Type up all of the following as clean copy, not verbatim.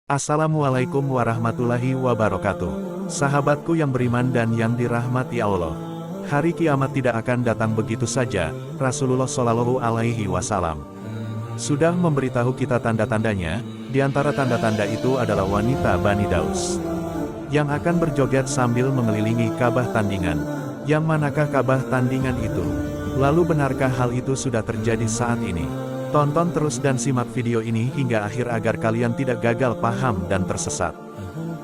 Assalamualaikum warahmatullahi wabarakatuh. Sahabatku yang beriman dan yang dirahmati Allah. Hari kiamat tidak akan datang begitu saja, Rasulullah Shallallahu Alaihi Wasallam sudah memberitahu kita tanda-tandanya. Di antara tanda-tanda itu adalah wanita Bani Daus yang akan berjoget sambil mengelilingi Ka'bah tandingan. Yang manakah Ka'bah tandingan itu? Lalu benarkah hal itu sudah terjadi saat ini? Tonton terus dan simak video ini hingga akhir agar kalian tidak gagal paham dan tersesat.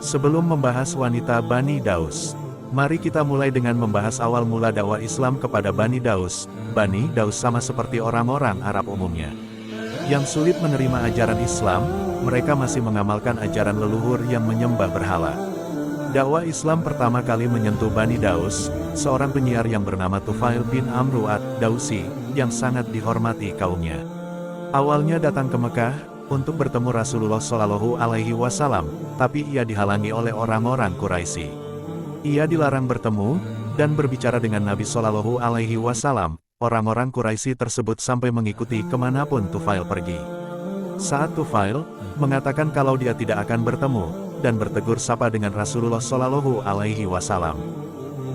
Sebelum membahas wanita Bani Daus, mari kita mulai dengan membahas awal mula dakwah Islam kepada Bani Daus. Bani Daus sama seperti orang-orang Arab umumnya yang sulit menerima ajaran Islam, mereka masih mengamalkan ajaran leluhur yang menyembah berhala. Dakwah Islam pertama kali menyentuh Bani Daus, seorang penyiar yang bernama Tufail bin Amru ad-Dausi, yang sangat dihormati kaumnya. Awalnya datang ke Mekah untuk bertemu Rasulullah Shallallahu Alaihi Wasallam, tapi ia dihalangi oleh orang-orang Quraisy. Ia dilarang bertemu dan berbicara dengan Nabi Shallallahu Alaihi Wasallam. Orang-orang Quraisy tersebut sampai mengikuti kemanapun Tufail pergi. Saat Tufail mengatakan kalau dia tidak akan bertemu dan bertegur sapa dengan Rasulullah Shallallahu Alaihi Wasallam,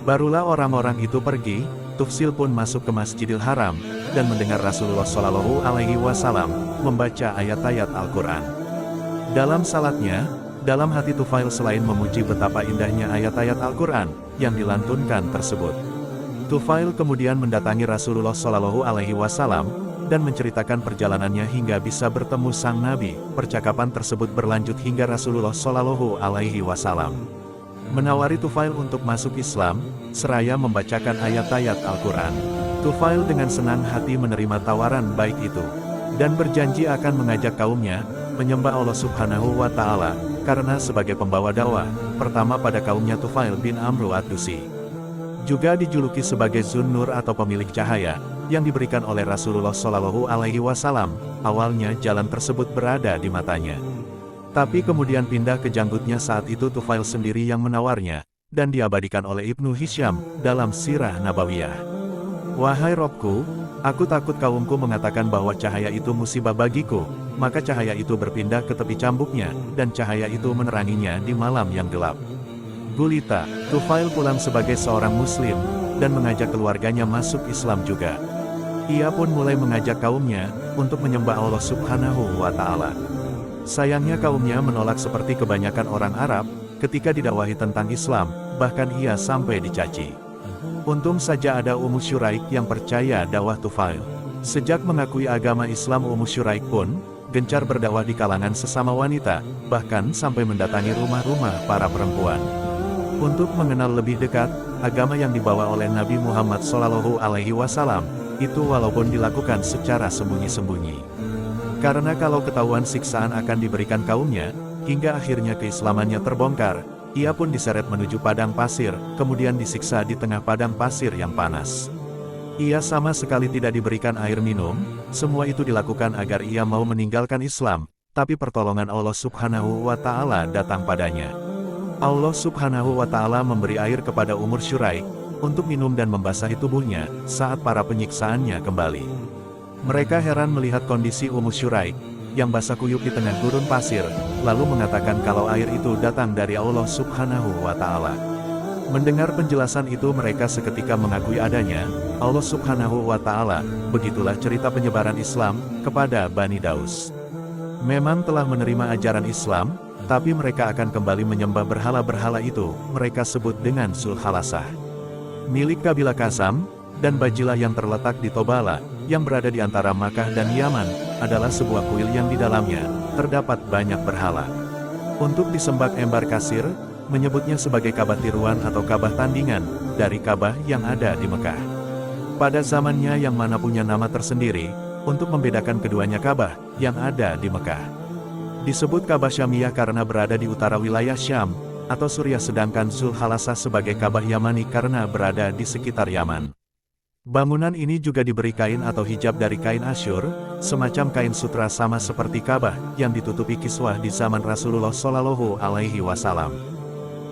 barulah orang-orang itu pergi. Tufsil pun masuk ke Masjidil Haram dan mendengar Rasulullah Shallallahu Alaihi Wasallam membaca ayat-ayat Al-Quran. Dalam salatnya, dalam hati Tufail selain memuji betapa indahnya ayat-ayat Al-Quran yang dilantunkan tersebut, Tufail kemudian mendatangi Rasulullah Shallallahu Alaihi Wasallam dan menceritakan perjalanannya hingga bisa bertemu sang Nabi. Percakapan tersebut berlanjut hingga Rasulullah Shallallahu Alaihi Wasallam menawari Tufail untuk masuk Islam, seraya membacakan ayat-ayat Al-Quran. Tufail dengan senang hati menerima tawaran baik itu, dan berjanji akan mengajak kaumnya menyembah Allah Subhanahu wa Ta'ala, karena sebagai pembawa dakwah pertama pada kaumnya Tufail bin Amru ad-Dausi juga dijuluki sebagai Zun-Nur atau pemilik cahaya, yang diberikan oleh Rasulullah Shallallahu Alaihi Wasallam. Awalnya jalan tersebut berada di matanya, tapi kemudian pindah ke janggutnya. Saat itu Tufail sendiri yang menawarnya, dan diabadikan oleh Ibnu Hisyam dalam Sirah Nabawiyah. Wahai Robku, aku takut kaumku mengatakan bahwa cahaya itu musibah bagiku, maka cahaya itu berpindah ke tepi cambuknya, dan cahaya itu meneranginya di malam yang gelap. Gulita, Tufail pulang sebagai seorang muslim, dan mengajak keluarganya masuk Islam juga. Ia pun mulai mengajak kaumnya untuk menyembah Allah Subhanahu wa Ta'ala. Sayangnya kaumnya menolak seperti kebanyakan orang Arab, ketika didakwahi tentang Islam, bahkan ia sampai dicaci. Untung saja ada Ummu Syuraik yang percaya dakwah Tufail. Sejak mengakui agama Islam, Ummu Syuraik pun gencar berdakwah di kalangan sesama wanita, bahkan sampai mendatangi rumah-rumah para perempuan untuk mengenal lebih dekat agama yang dibawa oleh Nabi Muhammad Shallallahu Alaihi Wasallam, itu walaupun dilakukan secara sembunyi-sembunyi. Karena kalau ketahuan siksaan akan diberikan kaumnya, hingga akhirnya keislamannya terbongkar, ia pun diseret menuju padang pasir, kemudian disiksa di tengah padang pasir yang panas. Ia sama sekali tidak diberikan air minum, semua itu dilakukan agar ia mau meninggalkan Islam, tapi pertolongan Allah Subhanahu wa Ta'ala datang padanya. Allah Subhanahu wa Ta'ala memberi air kepada Ummu Syuraik untuk minum dan membasahi tubuhnya saat para penyiksaannya kembali. Mereka heran melihat kondisi Ummu Syuraik yang basah kuyup di tengah gurun pasir, lalu mengatakan kalau air itu datang dari Allah Subhanahu wa Ta'ala. Mendengar penjelasan itu mereka seketika mengakui adanya Allah Subhanahu wa Ta'ala. Begitulah cerita penyebaran Islam kepada Bani Daus. Memang telah menerima ajaran Islam, tapi mereka akan kembali menyembah berhala-berhala itu, mereka sebut dengan Sul-Halasah, milik kabilah Kasam, dan Bajilah yang terletak di Tobala, yang berada di antara Makkah dan Yaman, adalah sebuah kuil yang di dalamnya terdapat banyak berhala. Untuk disembah Embar Kasir menyebutnya sebagai Ka'bah tiruan atau Ka'bah tandingan, dari Ka'bah yang ada di Mekah. Pada zamannya yang mana punya nama tersendiri, untuk membedakan keduanya Ka'bah yang ada di Mekah disebut Ka'bah Syamiyah karena berada di utara wilayah Syam, atau Suriah, sedangkan Sul-Halasah sebagai Ka'bah Yamani karena berada di sekitar Yaman. Bangunan ini juga diberi kain atau hijab dari kain Asyur, semacam kain sutra sama seperti Ka'bah yang ditutupi kiswah di zaman Rasulullah Shallallahu Alaihi Wasallam.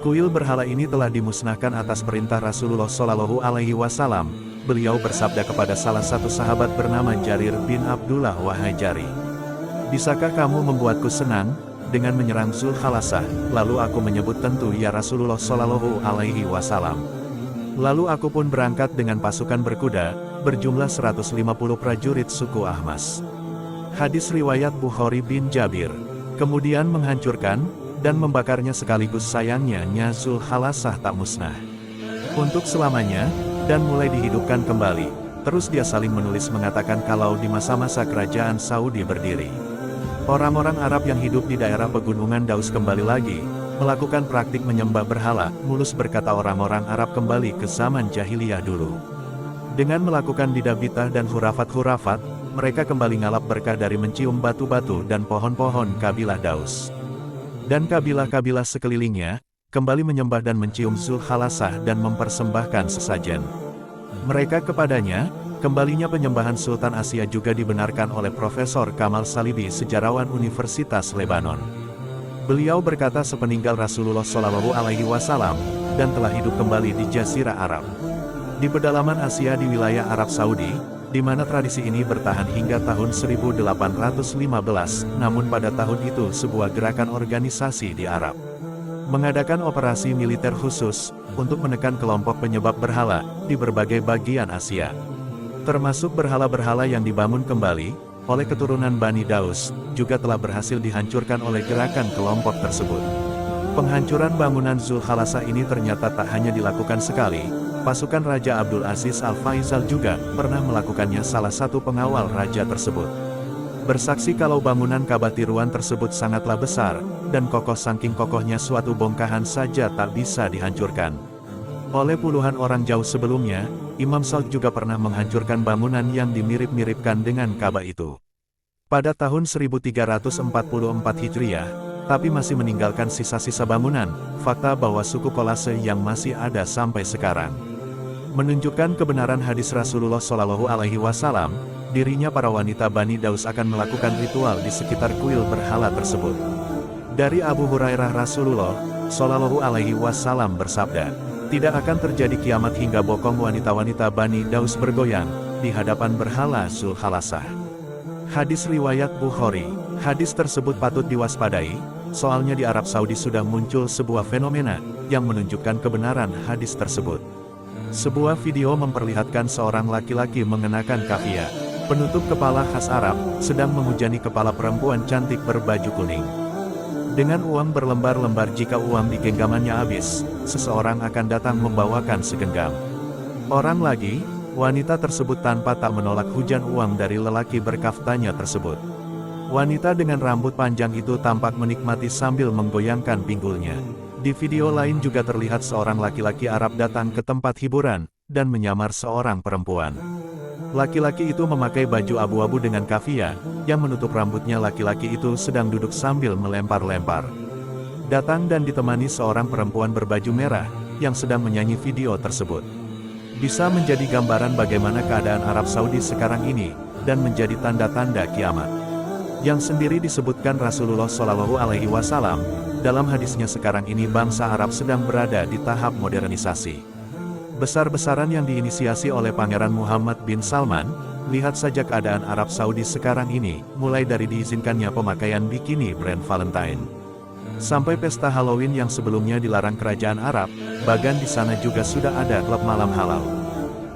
Kuil berhala ini telah dimusnahkan atas perintah Rasulullah Shallallahu Alaihi Wasallam. Beliau bersabda kepada salah satu sahabat bernama Jarir bin Abdullah, "Wahai Jarir, bisakah kamu membuatku senang dengan menyerang Zulkhalasah, lalu aku menyebut tentu ya Rasulullah Shallallahu Alaihi Wasallam. Lalu aku pun berangkat dengan pasukan berkuda, berjumlah 150 prajurit suku Ahmas. Hadis riwayat Bukhari bin Jabir. Kemudian menghancurkan, dan membakarnya sekaligus sayangnya Zulkhalasah tak musnah untuk selamanya, dan mulai dihidupkan kembali. Terus dia saling menulis mengatakan kalau di masa-masa kerajaan Saudi berdiri, orang-orang Arab yang hidup di daerah pegunungan Daus kembali lagi, melakukan praktik menyembah berhala, mulus berkata orang-orang Arab kembali ke zaman jahiliyah dulu. Dengan melakukan bid'ah dan hurafat-hurafat, mereka kembali ngalap berkah dari mencium batu-batu dan pohon-pohon kabilah Daus. Dan kabilah-kabilah sekelilingnya, kembali menyembah dan mencium Zulkhalasah dan mempersembahkan sesajen mereka kepadanya. Kembalinya penyembahan Sultan Asia juga dibenarkan oleh Profesor Kamal Salibi, sejarawan Universitas Lebanon. Beliau berkata sepeninggal Rasulullah Shallallahu Alaihi Wasallam, dan telah hidup kembali di Jazirah Arab, di pedalaman Asia di wilayah Arab Saudi, di mana tradisi ini bertahan hingga tahun 1815, namun pada tahun itu sebuah gerakan organisasi di Arab mengadakan operasi militer khusus, untuk menekan kelompok penyebab berhala, di berbagai bagian Asia. Termasuk berhala-berhala yang dibangun kembali, oleh keturunan Bani Daus, juga telah berhasil dihancurkan oleh gerakan kelompok tersebut. Penghancuran bangunan Zulkhalasah ini ternyata tak hanya dilakukan sekali, pasukan Raja Abdul Aziz Al-Faisal juga pernah melakukannya, salah satu pengawal raja tersebut bersaksi kalau bangunan Ka'bah tiruan tersebut sangatlah besar, dan kokoh, saking kokohnya suatu bongkahan saja tak bisa dihancurkan oleh puluhan orang jauh sebelumnya. Imam Syafi'i juga pernah menghancurkan bangunan yang dimirip-miripkan dengan Ka'bah itu pada tahun 1344 Hijriah, tapi masih meninggalkan sisa-sisa bangunan. Fakta bahwa suku Kolase yang masih ada sampai sekarang menunjukkan kebenaran hadis Rasulullah Shallallahu Alaihi Wasallam, dirinya para wanita Bani Daus akan melakukan ritual di sekitar kuil berhala tersebut. Dari Abu Hurairah, Rasulullah Shallallahu Alaihi Wasallam bersabda, tidak akan terjadi kiamat hingga bokong wanita-wanita Bani Daus bergoyang di hadapan berhala Zulkhalasah. Hadis riwayat Bukhari. Hadis tersebut patut diwaspadai, soalnya di Arab Saudi sudah muncul sebuah fenomena yang menunjukkan kebenaran hadis tersebut. Sebuah video memperlihatkan seorang laki-laki mengenakan kafia, penutup kepala khas Arab, sedang menghujani kepala perempuan cantik berbaju kuning dengan uang berlembar-lembar. Jika uang di genggamannya habis, seseorang akan datang membawakan segenggam. Orang lagi, wanita tersebut tanpa tak menolak hujan uang dari lelaki berkaftanya tersebut. Wanita dengan rambut panjang itu tampak menikmati sambil menggoyangkan pinggulnya. Di video lain juga terlihat seorang laki-laki Arab datang ke tempat hiburan, dan menyamar seorang perempuan. Laki-laki itu memakai baju abu-abu dengan kafia, yang menutup rambutnya. Laki-laki itu sedang duduk sambil melempar-lempar. Datang dan ditemani seorang perempuan berbaju merah, yang sedang menyanyi. Video tersebut bisa menjadi gambaran bagaimana keadaan Arab Saudi sekarang ini, dan menjadi tanda-tanda kiamat yang sendiri disebutkan Rasulullah Shallallahu Alaihi Wasallam. Dalam hadisnya, sekarang ini bangsa Arab sedang berada di tahap modernisasi besar-besaran yang diinisiasi oleh Pangeran Muhammad bin Salman. Lihat saja keadaan Arab Saudi sekarang ini, mulai dari diizinkannya pemakaian bikini brand Valentine, sampai pesta Halloween yang sebelumnya dilarang kerajaan Arab, bahkan di sana juga sudah ada klub malam halal.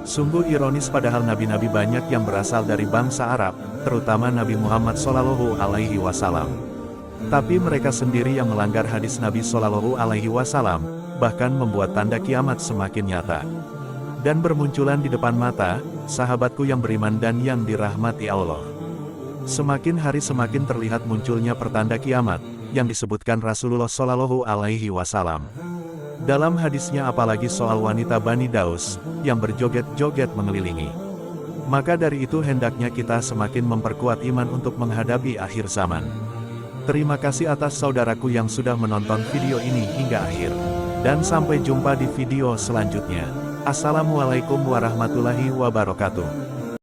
Sungguh ironis, padahal nabi-nabi banyak yang berasal dari bangsa Arab, terutama Nabi Muhammad Shallallahu Alaihi Wasallam. Tapi mereka sendiri yang melanggar hadis Nabi Shallallahu Alaihi Wasallam, bahkan membuat tanda kiamat semakin nyata dan bermunculan di depan mata. Sahabatku yang beriman dan yang dirahmati Allah, semakin hari semakin terlihat munculnya pertanda kiamat yang disebutkan Rasulullah Shallallahu Alaihi Wasallam dalam hadisnya, apalagi soal wanita Bani Daus yang berjoget-joget mengelilingi. Maka dari itu hendaknya kita semakin memperkuat iman untuk menghadapi akhir zaman. Terima kasih atas saudaraku yang sudah menonton video ini hingga akhir. Dan sampai jumpa di video selanjutnya. Assalamualaikum warahmatullahi wabarakatuh.